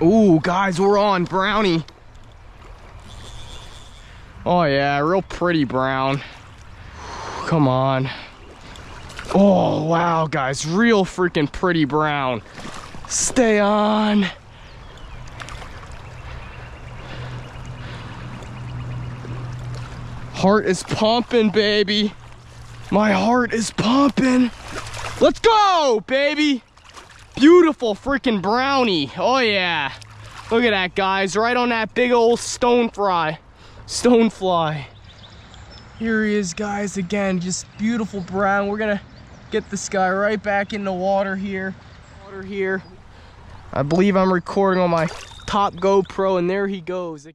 Ooh, guys, we're on brownie. Oh yeah, real pretty brown. Come on. Oh wow, guys, real freaking pretty brown. Stay on. Heart is pumping, baby. My heart is pumping. Let's go, baby. Beautiful freaking brownie. Oh yeah. Look at that, guys. Right on that big old stonefly. Here he is, guys, again. Just beautiful brown. We're gonna get this guy right back in the water here. I believe I'm recording on my top GoPro, and there he goes.